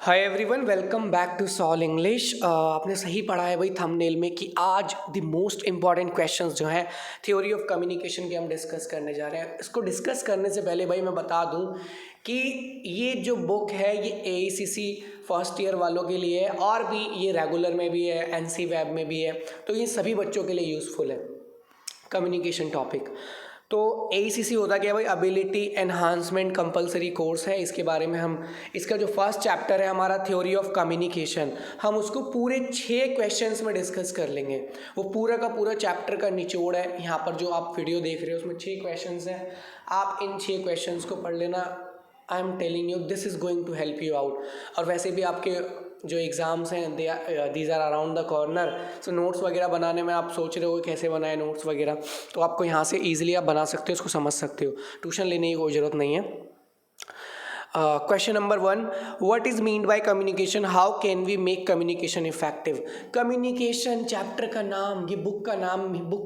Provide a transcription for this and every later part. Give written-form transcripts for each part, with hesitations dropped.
Hi everyone, welcome back to Soul English. आपने सही पढ़ा है भाई थंबनेल में कि आज द मोस्ट इम्पॉर्टेंट क्वेश्चंस जो हैं थ्योरी ऑफ कम्युनिकेशन के हम डिस्कस करने जा रहे हैं। इसको डिस्कस करने से पहले भाई मैं बता दूं कि ये जो बुक है ये AECC फर्स्ट ईयर वालों के लिए है और भी ये रेगुलर में भी है, NC वेब में भी है, तो ये सभी बच्चों के लिए यूज़फुल है कम्युनिकेशन टॉपिक। तो AECC होता क्या है भाई, एबिलिटी एनहांसमेंट कंपलसरी कोर्स है। इसके बारे में हम इसका जो फर्स्ट चैप्टर है हमारा थ्योरी ऑफ कम्युनिकेशन, हम उसको पूरे 6 क्वेश्चंस में डिस्कस कर लेंगे। वो पूरा का पूरा चैप्टर का निचोड़ है। यहाँ पर जो आप वीडियो देख रहे हो उसमें 6 क्वेश्चंस हैं। आप इन 6 क्वेश्चंस को पढ़ लेना। I am telling you this is going to help you out. और वैसे भी आपके जो एग्ज़ाम्स हैं these are around the corner, so notes वगैरह बनाने में आप सोच रहे हो कैसे बनाए नोट्स वगैरह, तो आपको यहाँ से ईजिली आप बना सकते हो, इसको समझ सकते हो। ट्यूशन लेने की कोई ज़रूरत नहीं है। Question number 1, what is meant by communication, how can we make communication effective. Communication chapter का नाम, ये बुक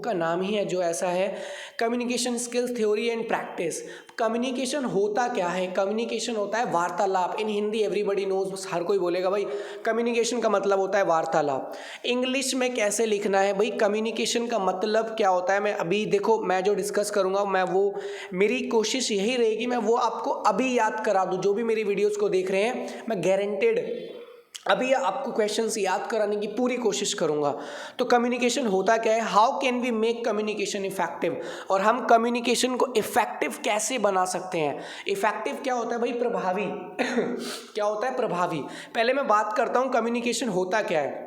का नाम ही है जो ऐसा है, communication skills theory and practice. Communication होता क्या है? कम्युनिकेशन होता है वार्तालाप। इन हिंदी एवरीबडी नोज, बस हर कोई बोलेगा भाई कम्युनिकेशन का मतलब होता है वार्तालाप। इंग्लिश में कैसे लिखना है भाई, कम्युनिकेशन का मतलब क्या होता है? मैं अभी देखो, मैं जो डिस्कस करूँगा मेरी कोशिश यही रहेगी मैं वो आपको अभी याद करा दूँ। जो भी मेरी वीडियोस को देख रहे हैं, मैं गारंटेड अभी आपको क्वेश्चंस याद कराने की पूरी कोशिश करूंगा। तो कम्युनिकेशन होता क्या है, how can we make communication effective, और हम कम्युनिकेशन को इफेक्टिव कैसे बना सकते हैं। इफेक्टिव क्या होता है भाई? प्रभावी क्या होता है? प्रभावी। पहले मैं बात करता हूं कम्युनिकेशन होता क्या है।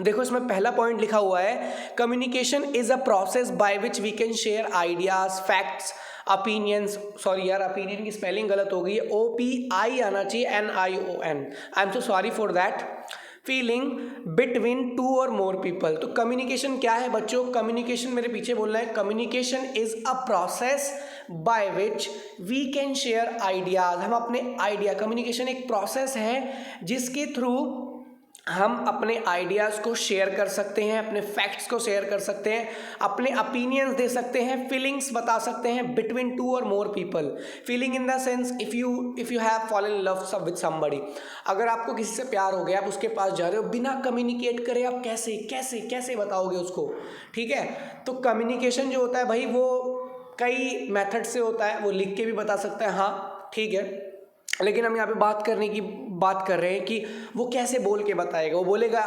देखो, इसमें पहला पॉइंट लिखा हुआ है, communication is a process by which we can share ideas, facts, opinions. Sorry यार, ओपिनियन की स्पेलिंग गलत हो गई है, OPI आना चाहिए, NION। I am so sorry for that. Feeling between 2 और मोर पीपल। तो कम्युनिकेशन क्या है बच्चों? कम्युनिकेशन मेरे पीछे बोलना है, communication is a process by which we can share ideas. हम अपने आइडिया, कम्युनिकेशन एक प्रोसेस है जिसके थ्रू हम अपने आइडियाज़ को शेयर कर सकते हैं, अपने फैक्ट्स को शेयर कर सकते हैं, अपने ओपिनियंस दे सकते हैं, फीलिंग्स बता सकते हैं बिटवीन 2 और more people. Feeling in the sense, if you have fallen in love with somebody, अगर आपको किसी से प्यार हो गया, आप उसके पास जा रहे हो, बिना कम्युनिकेट करे आप कैसे कैसे कैसे बताओगे उसको? ठीक है। तो कम्युनिकेशन जो होता है भाई, वो कई मेथड से होता है। वो लिख के भी बता सकता है, हाँ ठीक है, लेकिन हम यहाँ पे बात कर रहे हैं कि वो कैसे बोल के बताएगा। वो बोलेगा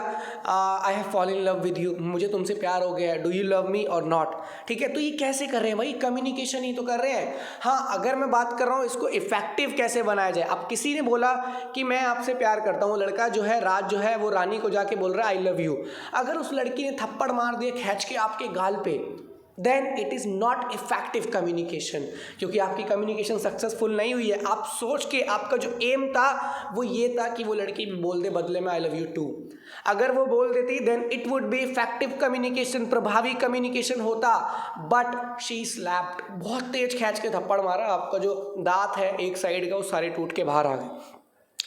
I have fall in love with you, मुझे तुमसे प्यार हो गया है, डू यू लव मी और नॉट। ठीक है, तो ये कैसे कर रहे हैं भाई? कम्युनिकेशन ही तो कर रहे हैं। हाँ, अगर मैं बात कर रहा हूँ इसको इफेक्टिव कैसे बनाया जाए। अब किसी ने बोला कि मैं आपसे प्यार करता हूँ, लड़का जो है राज जो है वो रानी को जाके बोल रहा है आई लव यू। अगर उस लड़की ने थप्पड़ मार दिया खींच के आपके गाल पे, then it is not effective communication, क्योंकि आपकी कम्युनिकेशन सक्सेसफुल नहीं हुई है। आप सोच के, आपका जो एम था वो ये था कि वो लड़की बोल दे बदले में आई लव यू टू। अगर वो बोल देती then it would be effective communication, प्रभावी कम्युनिकेशन होता। बट शी स्लैप्ड, बहुत तेज खींच के थप्पड़ मारा, आपका जो दांत है एक साइड का वो सारे टूट के बाहर आ गए।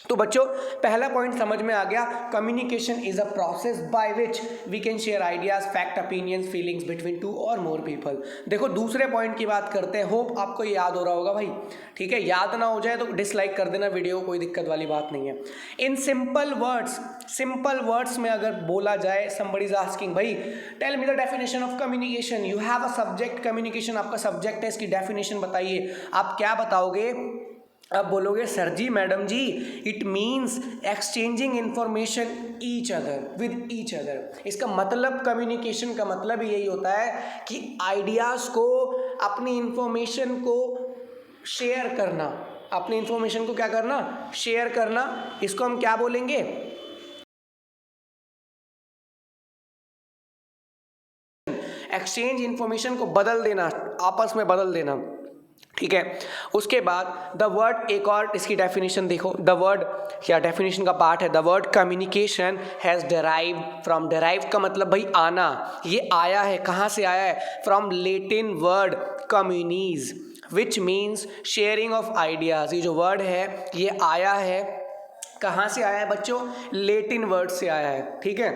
तो बच्चों, पहला पॉइंट समझ में आ गया, communication is a process by which we can share ideas, fact, opinions, feelings between 2 और मोर पीपल। देखो, दूसरे पॉइंट की बात करते हैं। होप आपको याद हो रहा होगा भाई। ठीक है, याद ना हो जाए तो डिसलाइक कर देना वीडियो, कोई दिक्कत वाली बात नहीं है। इन सिंपल वर्ड्स में अगर बोला जाए, समबडी इज आस्किंग भाई tell me the definition of communication, you have a subject communication, आपका सब्जेक्ट है, इसकी डेफिनेशन बताइए। आप क्या बताओगे? अब बोलोगे सर जी, मैडम जी, it means exchanging information with each other. इसका मतलब, कम्युनिकेशन का मतलब यही होता है कि आइडियाज़ को, अपनी इंफॉर्मेशन को शेयर करना। अपनी इंफॉर्मेशन को क्या करना? शेयर करना। इसको हम क्या बोलेंगे? एक्सचेंज इंफॉर्मेशन को बदल देना, आपस में बदल देना। ठीक है, उसके बाद द वर्ड, एक और इसकी डेफिनेशन देखो। द वर्ड, क्या डेफिनेशन का पार्ट है, the word communication has derived from, derive का मतलब भाई आना, ये आया है, कहाँ से आया है? From Latin word communis which means sharing of ideas. ये जो वर्ड है ये आया है, कहाँ से आया है बच्चों? लैटिन वर्ड से आया है। ठीक है,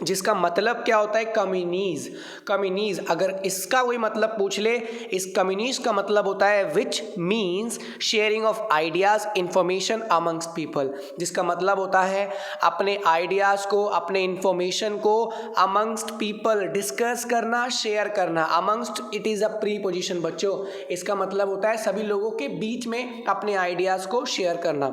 जिसका मतलब क्या होता है कम्युनीज। कम्युनीज अगर इसका कोई मतलब पूछ ले, इस कम्युनीज का मतलब होता है विच means sharing of ideas information amongst people, जिसका मतलब होता है अपने आइडियाज को, अपने इंफॉर्मेशन को अमंग्स्ट पीपल डिस्कस करना, शेयर करना। Amongst it is a preposition बच्चों, इसका मतलब होता है सभी लोगों के बीच में अपने आइडियाज को शेयर करना।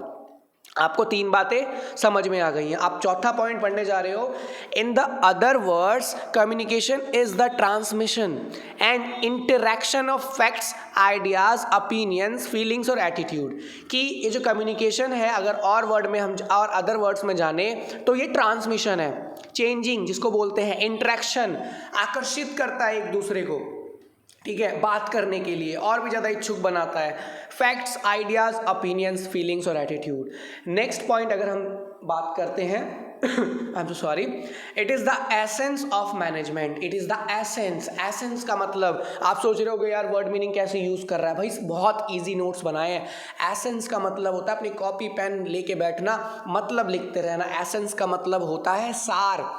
आपको तीन बातें समझ में आ गई हैं। आप चौथा पॉइंट पढ़ने जा रहे हो। In the other words communication is the transmission and interaction of facts, ideas, opinions, feelings और एटीट्यूड। कि ये जो कम्युनिकेशन है, अगर और वर्ड में हम और अदर वर्ड्स में जाने तो ये ट्रांसमिशन है, चेंजिंग जिसको बोलते हैं, इंटरेक्शन आकर्षित करता है एक दूसरे को, ठीक है, बात करने के लिए और भी ज़्यादा इच्छुक बनाता है, फैक्ट्स, आइडियाज, ओपिनियंस, फीलिंग्स और एटीट्यूड। नेक्स्ट पॉइंट अगर हम बात करते हैं आई am so sorry, it is the essence of management. It is the essence. Essence का मतलब आप सोच रहे हो कि यार वर्ड मीनिंग कैसे यूज़ कर रहा है भाई, बहुत ईजी नोट्स बनाए हैं। एसेंस का मतलब होता है अपनी कॉपी पेन लेके बैठना, मतलब लिखते रहना। एसेंस का मतलब होता है सार,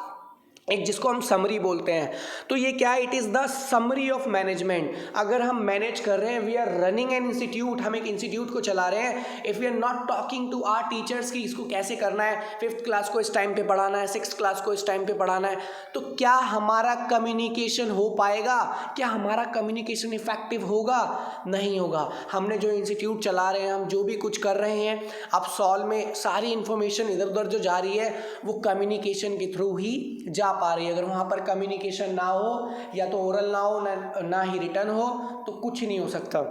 एक जिसको हम समरी बोलते हैं। तो ये क्या है, it is the summary of management. अगर हम मैनेज कर रहे हैं, we are running an institute, हम एक इंस्टीट्यूट को चला रहे हैं, if we are not talking to our teachers की इसको कैसे करना है, 5th क्लास को इस टाइम पे पढ़ाना है, 6th क्लास को इस टाइम पे पढ़ाना है, तो क्या हमारा कम्युनिकेशन हो पाएगा? क्या हमारा कम्युनिकेशन इफेक्टिव होगा? नहीं होगा। हमने जो इंस्टीट्यूट चला रहे हैं, हम जो भी कुछ कर रहे हैं, अब सॉल्व में सारी इंफॉर्मेशन इधर उधर जो जा रही है वो कम्युनिकेशन के थ्रू ही जा पा रही है। अगर वहाँ पर कम्युनिकेशन ना हो, या तो ओरल ना हो, ना ही रिटर्न हो, तो कुछ नहीं हो सकता,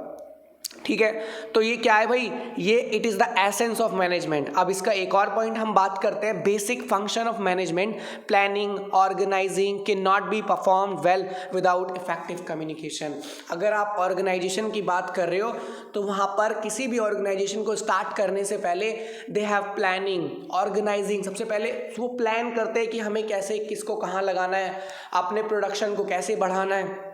ठीक है। तो ये क्या है भाई, ये it is the essence of management. अब इसका एक और पॉइंट हम बात करते हैं, basic function of management, planning, organizing can not be performed well without effective communication. अगर आप ऑर्गेनाइजेशन की बात कर रहे हो तो वहाँ पर किसी भी ऑर्गेनाइजेशन को स्टार्ट करने से पहले दे हैव प्लानिंग, ऑर्गेनाइजिंग। सबसे पहले वो प्लान करते हैं कि हमें कैसे, किसको कहाँ लगाना है, अपने प्रोडक्शन को कैसे बढ़ाना है,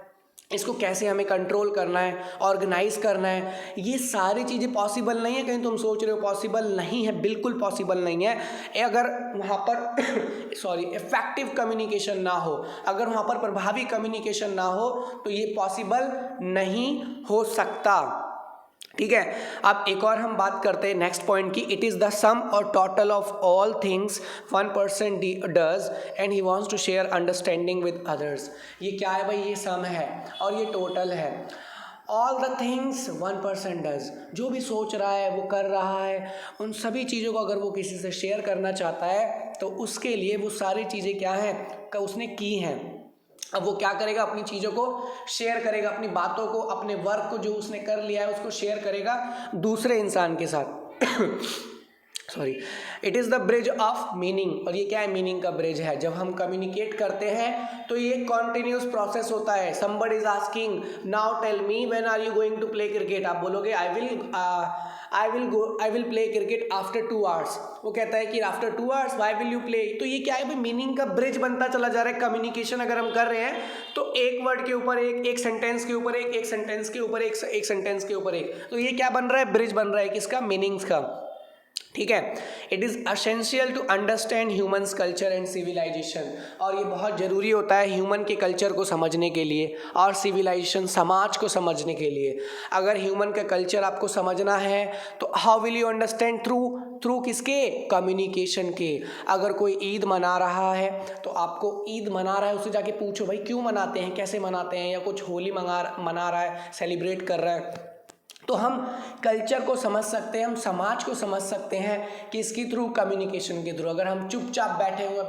इसको कैसे हमें कंट्रोल करना है, ऑर्गेनाइज करना है। ये सारी चीज़ें पॉसिबल नहीं है। कहीं तुम सोच रहे हो पॉसिबल नहीं है, बिल्कुल पॉसिबल नहीं है। अगर वहाँ पर सॉरी इफेक्टिव कम्युनिकेशन ना हो, अगर वहाँ पर प्रभावी कम्युनिकेशन ना हो, तो ये पॉसिबल नहीं हो सकता, ठीक है। अब एक और हम बात करते हैं नेक्स्ट पॉइंट की, इट इज़ द सम और total of all things one person does and he wants to share understanding with others. ये क्या है भाई, ये सम है और ये टोटल है। All the things one person does, जो भी सोच रहा है, वो कर रहा है, उन सभी चीज़ों को अगर वो किसी से शेयर करना चाहता है तो उसके लिए वो सारी चीज़ें क्या हैं, उसने की हैं। अब वो क्या करेगा, अपनी चीज़ों को शेयर करेगा, अपनी बातों को, अपने वर्क को जो उसने कर लिया है उसको शेयर करेगा दूसरे इंसान के साथ sorry. It is the bridge of meaning. और ये क्या है, मीनिंग का ब्रिज है। जब हम कम्युनिकेट करते हैं तो ये कॉन्टिन्यूस प्रोसेस होता है। Somebody is asking now tell me when are you going to play cricket, आप बोलोगे I will play cricket after 2 hours। वो कहता है कि after 2 hours why will you play. तो ये क्या है भाई, मीनिंग का ब्रिज बनता चला जा रहा है। कम्युनिकेशन अगर हम कर रहे हैं तो एक वर्ड के ऊपर एक सेंटेंस के ऊपर एक सेंटेंस के ऊपर एक सेंटेंस के ऊपर एक, तो ये क्या बन रहा है, ब्रिज बन रहा है किसका, मीनिंग्स का, ठीक है। It is essential to understand humans culture and civilization. और ये बहुत ज़रूरी होता है ह्यूमन के कल्चर को समझने के लिए और सिविलाइजेशन, समाज को समझने के लिए। अगर ह्यूमन का कल्चर आपको समझना है तो how will you understand, through किसके, कम्युनिकेशन के। अगर कोई ईद मना रहा है तो आपको ईद मना रहा है उससे जाके पूछो भाई क्यों मनाते हैं, कैसे मनाते हैं, या कुछ होली मना रहा है, सेलिब्रेट कर रहा है, तो हम कल्चर को समझ सकते हैं, हम समाज को समझ सकते हैं किसके थ्रू, कम्युनिकेशन के थ्रू। अगर हम चुपचाप बैठे हुए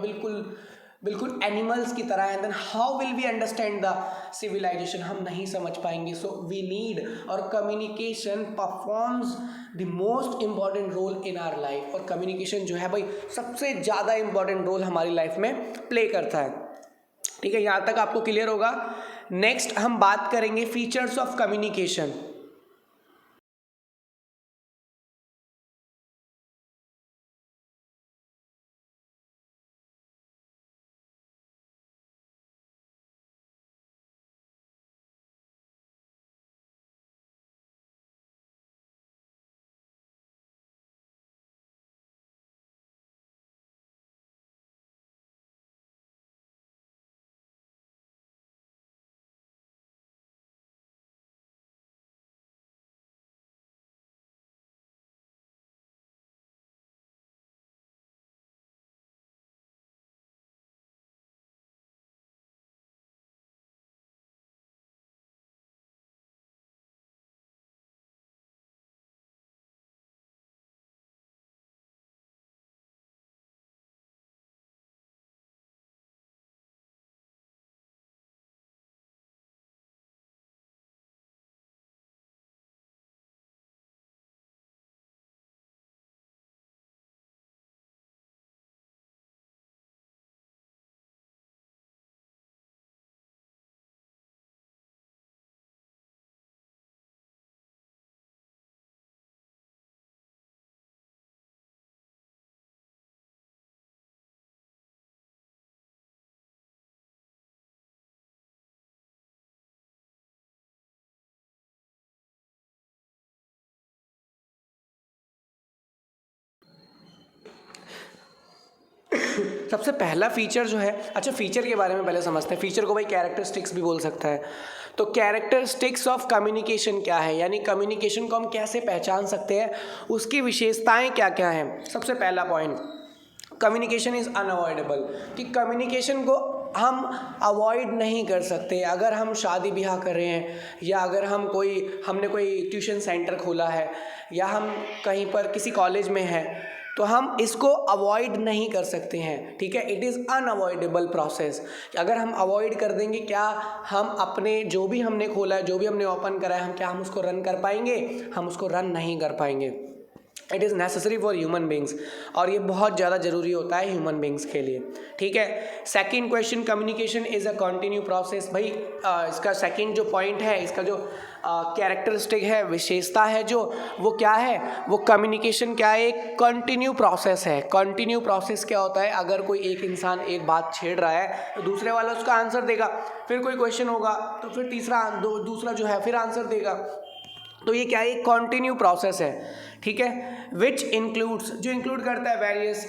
बिल्कुल एनिमल्स की तरह हैं, then how will we understand the civilization, हम नहीं समझ पाएंगे। सो वी नीड, और communication performs the most important role in our life. और कम्युनिकेशन जो है भाई सबसे ज़्यादा इंपॉर्टेंट रोल हमारी लाइफ में प्ले करता है, ठीक है। यहाँ तक आपको क्लियर होगा। नेक्स्ट हम बात करेंगे फीचर्स ऑफ कम्युनिकेशन। सबसे पहला फीचर जो है, अच्छा फीचर के बारे में पहले समझते हैं। फीचर को भाई कैरेक्टरिस्टिक्स भी बोल सकता है। तो कैरेक्टरिस्टिक्स ऑफ कम्युनिकेशन क्या है, यानी कम्युनिकेशन को हम कैसे पहचान सकते हैं, उसकी विशेषताएं क्या क्या हैं। सबसे पहला पॉइंट, कम्युनिकेशन इज़ अनअवॉइडेबल, कि कम्युनिकेशन को हम अवॉइड नहीं कर सकते। अगर हम शादी ब्याह कर रहे हैं, या अगर हमने कोई ट्यूशन सेंटर खोला है, या हम कहीं पर किसी कॉलेज में हैं, तो हम इसको अवॉइड नहीं कर सकते हैं, ठीक है। It is unavoidable process. अगर हम अवॉइड कर देंगे, क्या हम अपने जो भी हमने खोला है, जो भी हमने ओपन करा है, हम उसको रन कर पाएंगे? हम उसको रन नहीं कर पाएंगे। It is necessary for human beings, और ये बहुत ज़्यादा ज़रूरी होता है ह्यूमन बींग्स के लिए, ठीक है। Second question, communication is a continue process. भाई इसका सेकंड जो पॉइंट है, इसका जो कैरेक्टरिस्टिक है, विशेषता है जो, वो क्या है, वो कम्युनिकेशन क्या है, एक कंटिन्यू प्रोसेस है। कंटिन्यू प्रोसेस क्या होता है, अगर कोई एक इंसान एक बात छेड़ रहा है तो दूसरे वाला उसका आंसर देगा, फिर कोई क्वेश्चन होगा तो फिर दूसरा जो है फिर आंसर देगा। तो ये क्या है, एक कॉन्टिन्यू प्रोसेस है, ठीक है। विच इंक्लूड्स, जो इंक्लूड करता है various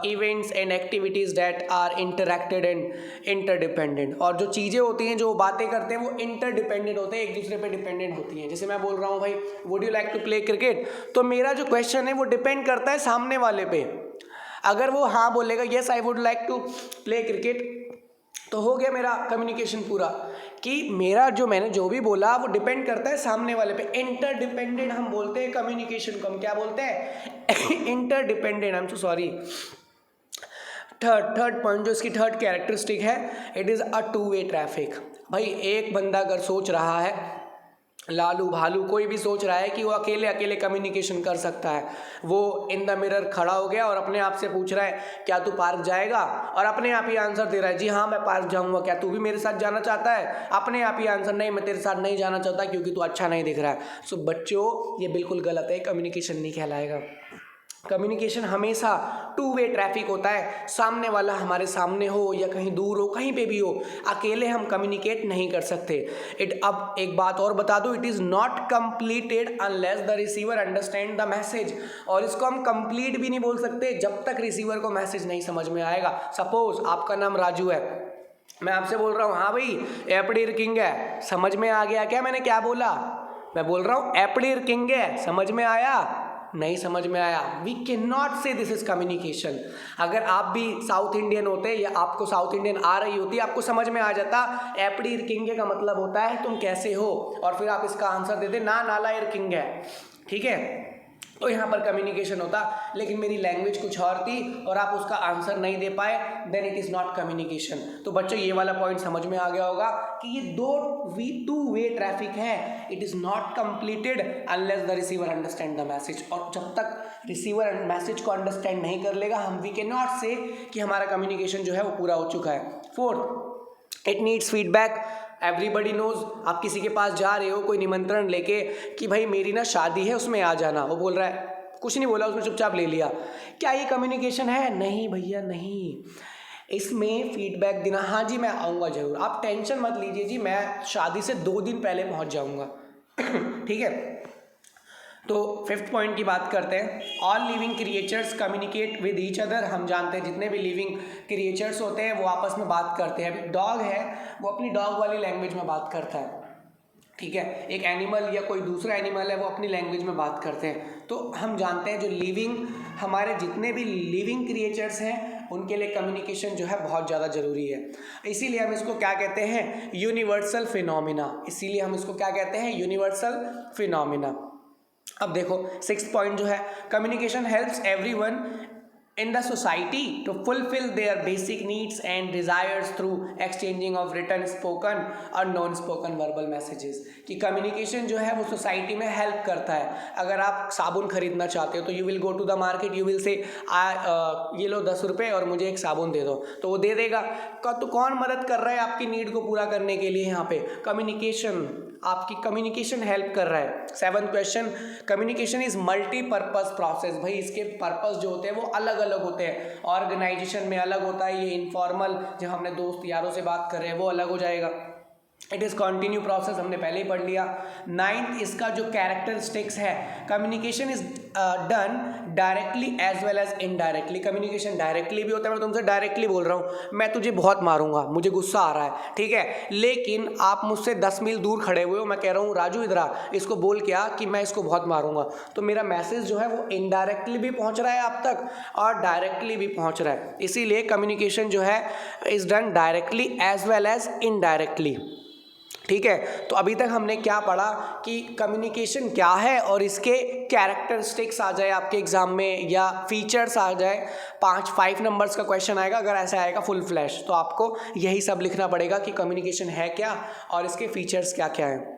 events and activities that are interacted and interdependent. और जो चीज़ें होती हैं, जो बातें करते हैं, वो इंटरडिपेंडेंट होते हैं, एक दूसरे पे डिपेंडेंट होती हैं। जैसे मैं बोल रहा हूँ भाई, would you like to play cricket, तो मेरा जो क्वेश्चन है वो डिपेंड करता है सामने वाले पे। अगर वो हाँ बोलेगा, yes I would like to play cricket, तो हो गया मेरा कम्युनिकेशन पूरा, कि मैंने जो भी बोला वो डिपेंड करता है सामने वाले पे। इंटरडिपेंडेंट हम बोलते हैं कम्युनिकेशन को, हम क्या बोलते हैं, interdependent. I am so sorry. Third point, जो इसकी थर्ड कैरेक्टरिस्टिक है, it is a two way traffic. भाई एक बंदा अगर सोच रहा है, लालू भालू कोई भी सोच रहा है कि वो अकेले कम्युनिकेशन कर सकता है, वो इन द मिरर खड़ा हो गया और अपने आप से पूछ रहा है, क्या तू पार्क जाएगा, और अपने आप ही आंसर दे रहा है, जी हाँ मैं पार्क जाऊंगा, क्या तू भी मेरे साथ जाना चाहता है, अपने आप ही आंसर, नहीं मैं तेरे साथ नहीं जाना चाहता क्योंकि तू अच्छा नहीं दिख रहा है। सो बच्चों, ये बिल्कुल गलत है, कम्युनिकेशन नहीं कहलाएगा। कम्युनिकेशन हमेशा टू वे ट्रैफिक होता है, सामने वाला हमारे सामने हो या कहीं दूर हो, कहीं पे भी हो, अकेले हम कम्युनिकेट नहीं कर सकते। अब एक बात और बता दूं, it is not completed unless the receiver understand the message. और इसको हम कंप्लीट भी नहीं बोल सकते जब तक रिसीवर को मैसेज नहीं समझ में आएगा। सपोज आपका नाम राजू है, मैं आपसे बोल रहा हूँ, हाँ भाई एपडीर किंग है, समझ में आ गया क्या मैंने क्या बोला? मैं बोल रहा हूँ एपडीर किंग है, समझ में आया? नहीं समझ में आया। वी कैन नॉट से दिस इज कम्युनिकेशन। अगर आप भी साउथ इंडियन होते या आपको साउथ इंडियन आ रही होती, आपको समझ में आ जाता एपडीर किंग का मतलब होता है तुम कैसे हो, और फिर आप इसका आंसर देते ना नालायर किंग है, ठीक है। तो यहाँ पर कम्युनिकेशन होता, लेकिन मेरी लैंग्वेज कुछ और थी और आप उसका आंसर नहीं दे पाए, then it is not communication. तो बच्चों ये वाला पॉइंट समझ में आ गया होगा कि ये टू वे ट्रैफिक है। It is not completed unless the receiver understand the message. और जब तक रिसीवर मैसेज को अंडरस्टैंड नहीं कर लेगा, हम वी कैन नॉट से कि हमारा कम्युनिकेशन जो है वो पूरा हो चुका है। Fourth, it needs feedback. Everybody knows, आप किसी के पास जा रहे हो कोई निमंत्रण लेके कि भाई मेरी ना शादी है उसमें आ जाना, वो बोल रहा है, कुछ नहीं बोला, उसने चुपचाप ले लिया, क्या ये कम्युनिकेशन है? नहीं भैया नहीं, इसमें फीडबैक देना, हाँ जी मैं आऊँगा जरूर, आप टेंशन मत लीजिए जी, मैं शादी से 2 दिन पहले पहुँच जाऊँगा। ठीक है। तो फिफ्थ पॉइंट की बात करते हैं। All living creatures communicate with each other. हम जानते हैं जितने भी लिविंग क्रिएचर्स होते हैं वो आपस में बात करते हैं। अभी डॉग है, वो अपनी डॉग वाली लैंग्वेज में बात करता है, ठीक है। एक एनिमल या कोई दूसरा एनिमल है वो अपनी लैंग्वेज में बात करते हैं। तो हम जानते हैं जो लिविंग, हमारे जितने भी लिविंग क्रिएचर्स हैं उनके लिए कम्युनिकेशन जो है बहुत ज़्यादा ज़रूरी है। इसीलिए हम इसको क्या कहते हैं, यूनिवर्सल फिनोमिना। इसीलिए हम इसको क्या कहते हैं, यूनिवर्सल फिनोमिना। अब देखो 6th पॉइंट जो है, communication helps everyone in the society to fulfill their basic needs and desires through exchanging of written, spoken और non spoken verbal messages। कि कम्युनिकेशन जो है वो सोसाइटी में हेल्प करता है। अगर आप साबुन खरीदना चाहते हो तो you will go to the market, you will say ये लो 10 रुपये और मुझे एक साबुन दे दो, तो वो दे देगा। तो कौन मदद कर रहा है आपकी नीड को पूरा करने के लिए? यहाँ पे कम्युनिकेशन, आपकी कम्युनिकेशन हेल्प कर रहा है। 7th question, communication is multipurpose process. भाई इसके पर्पस जो होते हैं वो अलग अलग होते हैं। ऑर्गेनाइजेशन में अलग होता है, ये इनफॉर्मल जब हमने दोस्त यारों से बात कर रहे हैं वो अलग हो जाएगा। इट इज़ कॉन्टिन्यू प्रोसेस, हमने पहले ही पढ़ लिया। 9th इसका जो कैरेक्टरिस्टिक्स है, communication is done directly as well as indirectly. Communication directly भी होता है, मैं तुमसे डायरेक्टली बोल रहा हूँ, मैं तुझे बहुत मारूंगा, मुझे गुस्सा आ रहा है, ठीक है, लेकिन आप मुझसे 10 मील दूर खड़े हुए हो, मैं कह रहा हूँ राजू इधर आ, इसको बोल के आ कि मैं इसको बहुत मारूंगा, तो मेरा मैसेज जो है वो इनडायरेक्टली भी पहुंच रहा है आप तक और डायरेक्टली भी पहुंच रहा है। इसीलिए कम्युनिकेशन जो है is done directly as well as indirectly, ठीक है। तो अभी तक हमने क्या पढ़ा कि कम्युनिकेशन क्या है और इसके कैरेक्टरिस्टिक्स आ जाए आपके एग्जाम में या फीचर्स आ जाए, 5 नंबर्स का क्वेश्चन आएगा, अगर ऐसा आएगा फुल फ्लैश तो आपको यही सब लिखना पड़ेगा कि कम्युनिकेशन है क्या और इसके फीचर्स क्या क्या हैं।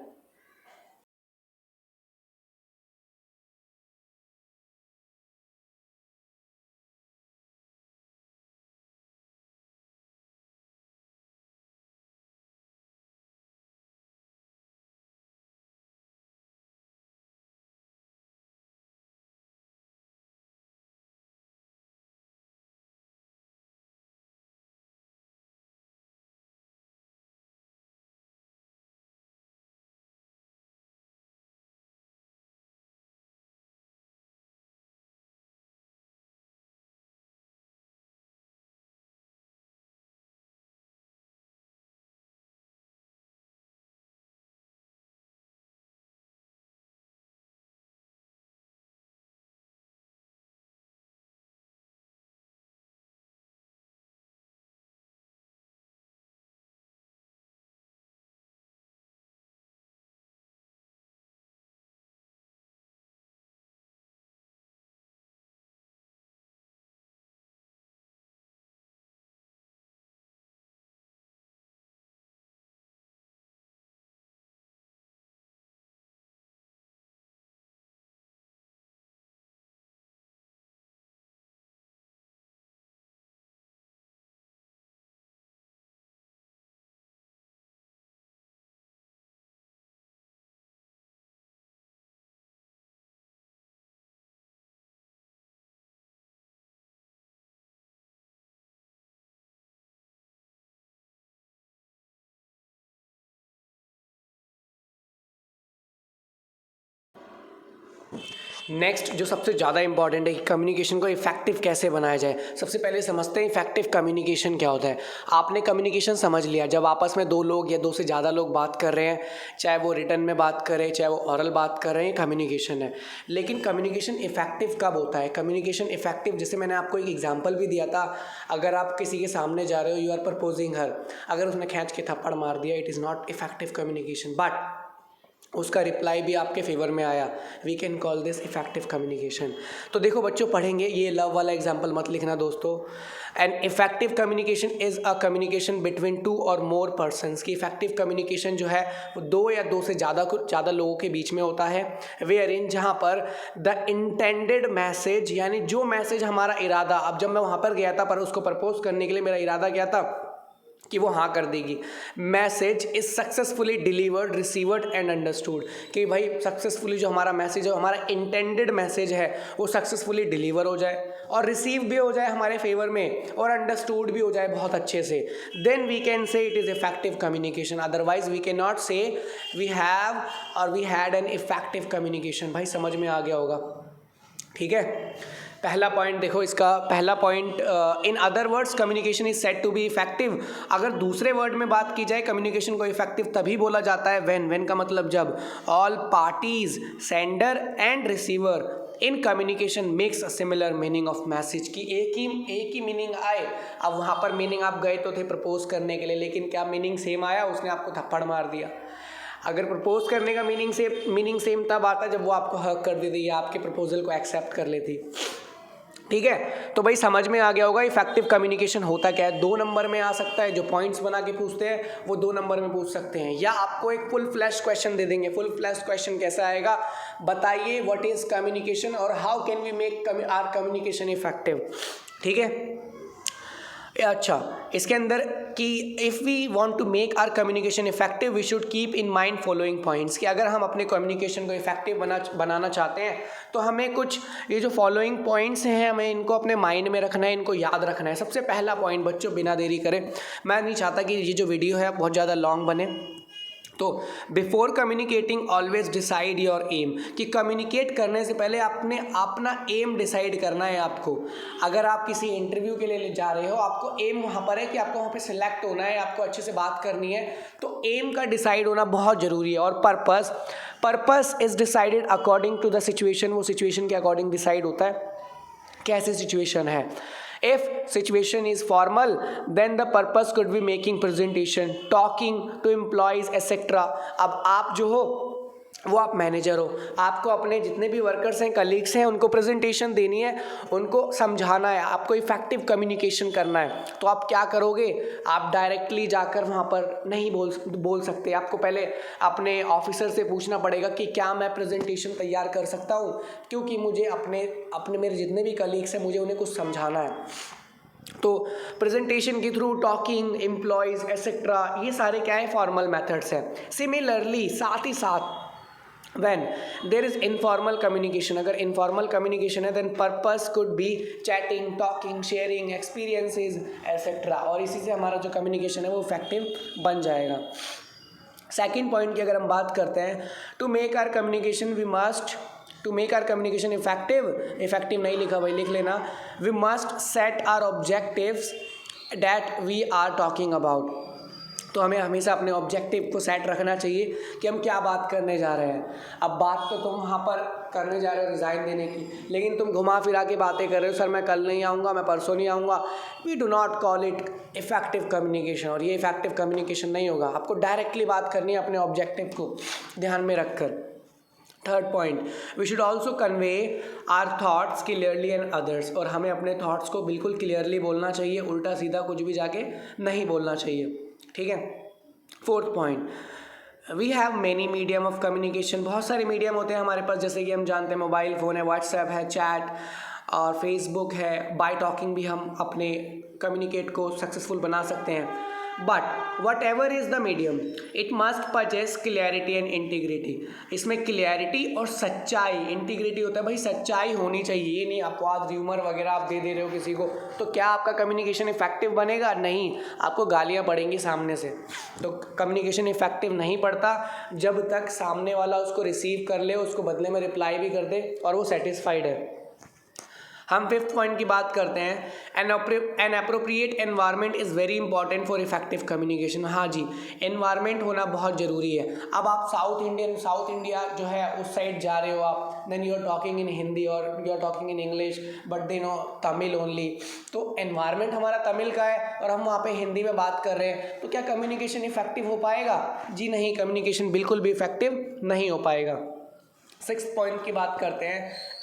नेक्स्ट जो सबसे ज़्यादा इंपॉर्टेंट है कि कम्युनिकेशन को इफेक्टिव कैसे बनाया जाए। सबसे पहले समझते हैं इफेक्टिव कम्युनिकेशन क्या होता है। आपने कम्युनिकेशन समझ लिया, जब आपस में 2 लोग या 2 से ज़्यादा लोग बात कर रहे हैं, चाहे वो रिटन में बात करें चाहे वो ऑरल बात कर रहे हैं, कम्युनिकेशन है। लेकिन कम्युनिकेशन इफेक्टिव कब होता है? कम्युनिकेशन इफेक्टिव, जैसे मैंने आपको एक एग्जाम्पल भी दिया था, अगर आप किसी के सामने जा रहे हो, यू आर प्रपोजिंग हर, अगर उसने खींच के थप्पड़ मार दिया, it is not effective communication, but उसका रिप्लाई भी आपके फेवर में आया, we can call this effective communication. तो देखो बच्चों, पढ़ेंगे, ये लव वाला एग्जाम्पल मत लिखना दोस्तों। And effective communication is a communication between 2 और मोर पर्सनस। की इफेक्टिव कम्युनिकेशन जो है वो 2 या 2 से ज़्यादा लोगों के बीच में होता है। वेयर इन, जहाँ पर द इंटेंडेड मैसेज, यानी जो मैसेज हमारा इरादा, अब जब मैं वहाँ पर गया था पर उसको प्रपोज करने के लिए, मेरा इरादा क्या था कि वो हाँ कर देगी। Message is successfully delivered, received and understood, कि भाई सक्सेसफुली जो हमारा मैसेज है, हमारा इंटेंडेड मैसेज है, वो सक्सेसफुली डिलीवर हो जाए और रिसीव भी हो जाए हमारे फेवर में और अंडरस्टूड भी हो जाए बहुत अच्छे से, then we can say it is effective communication. Otherwise we cannot नॉट से वी हैव और we had an effective communication. भाई समझ में आ गया होगा, ठीक है। पहला पॉइंट देखो, इसका पहला point, in other words communication is said to be effective. अगर दूसरे वर्ड में बात की जाए, कम्युनिकेशन को इफेक्टिव तभी बोला जाता है व्हेन का मतलब जब all parties, sender and receiver in communication makes a similar meaning of message, की एक ही मीनिंग आए। अब वहाँ पर मीनिंग, आप गए तो थे प्रपोज करने के लिए, लेकिन क्या मीनिंग सेम आया? उसने आपको थप्पड़ मार दिया। अगर प्रपोज करने का मीनिंग सेम तब आता जब वो आपको हक कर देती या आपके प्रपोजल को एक्सेप्ट कर लेती, ठीक है। तो भाई समझ में आ गया होगा इफेक्टिव कम्युनिकेशन होता क्या है। 2 नंबर में आ सकता है, जो पॉइंट्स बना के पूछते हैं वो 2 नंबर में पूछ सकते हैं, या आपको एक फुल फ्लैश क्वेश्चन दे देंगे। फुल फ्लैश क्वेश्चन कैसा आएगा? बताइए व्हाट इज कम्युनिकेशन और how can we make our communication effective, ठीक है। अच्छा, इसके अंदर कि if we want to make our communication effective we should keep in mind following points, कि अगर हम अपने कम्युनिकेशन को इफेक्टिव बनाना चाहते हैं तो हमें कुछ ये जो फॉलोइंग पॉइंट्स हैं, हमें इनको अपने माइंड में रखना है, इनको याद रखना है। सबसे पहला पॉइंट बच्चों, बिना देरी करें, मैं नहीं चाहता कि ये जो वीडियो है बहुत ज़्यादा लॉन्ग बने, तो before communicating always decide your aim, कि कम्युनिकेट करने से पहले आपने अपना एम डिसाइड करना है आपको। अगर आप किसी इंटरव्यू के लिए जा रहे हो, आपको एम वहाँ पर है कि आपको वहाँ पे सिलेक्ट होना है, आपको अच्छे से बात करनी है, तो एम का डिसाइड होना बहुत ज़रूरी है। और purpose is decided according to the situation, वो सिचुएशन के अकॉर्डिंग डिसाइड होता है कैसी सिचुएशन है। If situation is formal, then the purpose could be making presentation, talking to employees, etc. अब आप जो हो वो आप मैनेजर हो, आपको अपने जितने भी वर्कर्स हैं, कलीग्स हैं, उनको प्रेजेंटेशन देनी है, उनको समझाना है, आपको इफेक्टिव कम्युनिकेशन करना है। तो आप क्या करोगे, आप डायरेक्टली जाकर वहाँ पर नहीं बोल सकते, आपको पहले अपने ऑफिसर से पूछना पड़ेगा कि क्या मैं प्रेजेंटेशन तैयार कर सकता हूँ, क्योंकि मुझे अपने मेरे जितने भी कलीग्स हैं, मुझे उन्हें कुछ समझाना है। तो प्रेजेंटेशन के थ्रू, टॉकिंग, एम्प्लॉयज़ एक्सेट्रा, ये सारे क्या है, फॉर्मल मेथड्स हैं। सिमिलरली साथ ही साथ when there is informal communication, अगर informal communication है, then purpose could be chatting, talking, sharing experiences etc. और इसी से हमारा जो communication है वो effective बन जाएगा। सेकेंड पॉइंट की अगर हम बात करते हैं, to make our communication effective नहीं लिखा भाई, लिख लेना, we must set our objectives that we are talking about. तो हमें हमेशा अपने ऑब्जेक्टिव को सेट रखना चाहिए कि हम क्या बात करने जा रहे हैं। अब बात तो तुम वहाँ पर करने जा रहे हो रिज़ाइन देने की, लेकिन तुम घुमा फिरा के बातें कर रहे हो, सर मैं कल नहीं आऊँगा, मैं परसों नहीं आऊँगा। We do not call it effective communication, और ये इफेक्टिव कम्युनिकेशन नहीं होगा। आपको डायरेक्टली बात करनी है अपने ऑब्जेक्टिव को ध्यान में रखकर। Third point, we should also convey our thoughts clearly and others, और हमें अपने थाट्स को बिल्कुल क्लियरली बोलना चाहिए, उल्टा सीधा कुछ भी जाके नहीं बोलना चाहिए, ठीक है। Fourth point, we have many medium of communication, बहुत सारे मीडियम होते हैं हमारे पास, जैसे कि हम जानते हैं मोबाइल फ़ोन है, व्हाट्सएप है, चैट और फेसबुक है, बाय टॉकिंग भी हम अपने कम्युनिकेट को सक्सेसफुल बना सकते हैं। But what ever is the medium, it must possess clarity and integrity. इसमें क्लियरिटी और सच्चाई, इंटीग्रिटी होता है भाई, सच्चाई होनी चाहिए। ये नहीं आपको आज र्यूमर वगैरह आप दे रहे हो किसी को, तो क्या आपका कम्युनिकेशन इफेक्टिव बनेगा? नहीं, आपको गालियाँ पड़ेंगी सामने से। तो कम्युनिकेशन इफेक्टिव नहीं पड़ता जब तक सामने वाला उसको रिसीव कर ले, उसको बदले में रिप्लाई भी कर दे और वो सेटिस्फाइड है। हम फिफ्थ पॉइंट की बात करते हैं, an appropriate environment is very important for effective communication. हाँ जी, एनवायरनमेंट होना बहुत ज़रूरी है। अब आप साउथ इंडिया जो है उस साइड जा रहे हो आप, then you are talking in Hindi और you are talking in English, but they know Tamil only. तो एनवायरनमेंट हमारा तमिल का है और हम वहाँ पे हिंदी में बात कर रहे हैं, तो क्या कम्युनिकेशन इफेक्टिव हो पाएगा? जी नहीं, कम्युनिकेशन बिल्कुल भी इफेक्टिव नहीं हो पाएगा। सिक्स्थ पॉइंट की बात करते हैं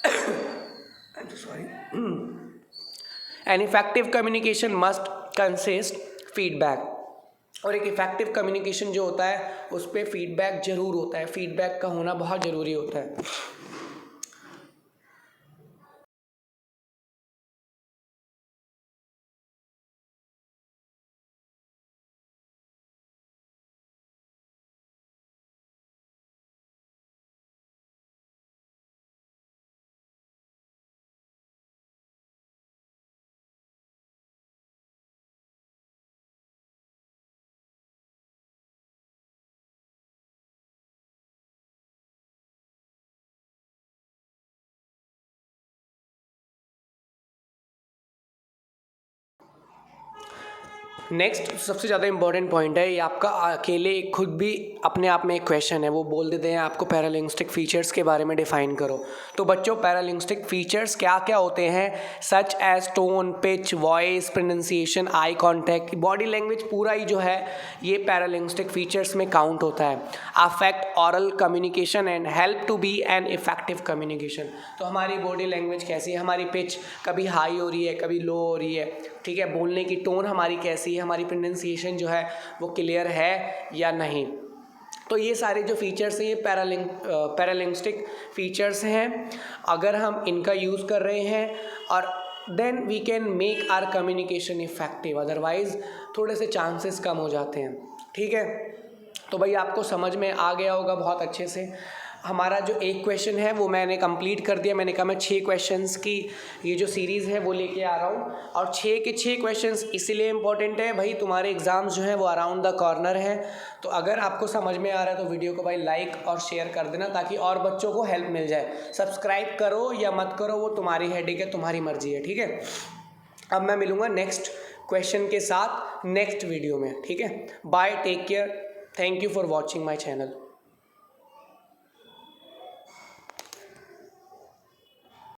An effective communication must consist feedback, और एक इफेक्टिव कम्युनिकेशन जो होता है उस पर फीडबैक जरूर होता है, फीडबैक का होना बहुत ज़रूरी होता है। नेक्स्ट सबसे ज़्यादा इंपॉर्टेंट पॉइंट है, ये आपका अकेले खुद भी अपने आप में एक क्वेश्चन है, वो बोल देते हैं आपको पैरालिंग्विस्टिक फीचर्स के बारे में डिफाइन करो। तो बच्चों, पैरालिंग्विस्टिक फीचर्स क्या क्या होते हैं? Such as tone, pitch, voice, pronunciation, eye contact, body language, पूरा ही जो है ये पैरालिंग्विस्टिक फीचर्स में काउंट होता है। Affect oral communication and help to be an effective communication. तो हमारी बॉडी लैंग्वेज कैसी है, हमारी पिच कभी हाई हो रही है, कभी लो हो रही है, ठीक है, बोलने की टोन हमारी कैसी है, हमारी प्रोनाउंसिएशन जो है वो क्लियर है या नहीं। तो ये सारे जो फीचर्स हैं ये पैरालिंग्विस्टिक फीचर्स हैं। अगर हम इनका यूज़ कर रहे हैं और then we can make our communication effective, otherwise थोड़े से चांसेस कम हो जाते हैं, ठीक है। तो भाई आपको समझ में आ गया होगा बहुत अच्छे से। हमारा जो एक क्वेश्चन है वो मैंने कंप्लीट कर दिया। मैंने कहा मैं 6 क्वेश्चंस की ये जो सीरीज़ है वो लेके आ रहा हूँ, और 6 के 6 क्वेश्चंस इसीलिए इम्पोर्टेंट है भाई, तुम्हारे एग्ज़ाम्स जो हैं वो अराउंड द कॉर्नर है। तो अगर आपको समझ में आ रहा है तो वीडियो को भाई लाइक और शेयर कर देना, ताकि और बच्चों को हेल्प मिल जाए। सब्सक्राइब करो या मत करो वो तुम्हारी हेडेक है, तुम्हारी मर्जी है, ठीक है। अब मैं मिलूँगा नेक्स्ट क्वेश्चन के साथ नेक्स्ट वीडियो में, ठीक है। Bye, take care, thank you for watching my channel.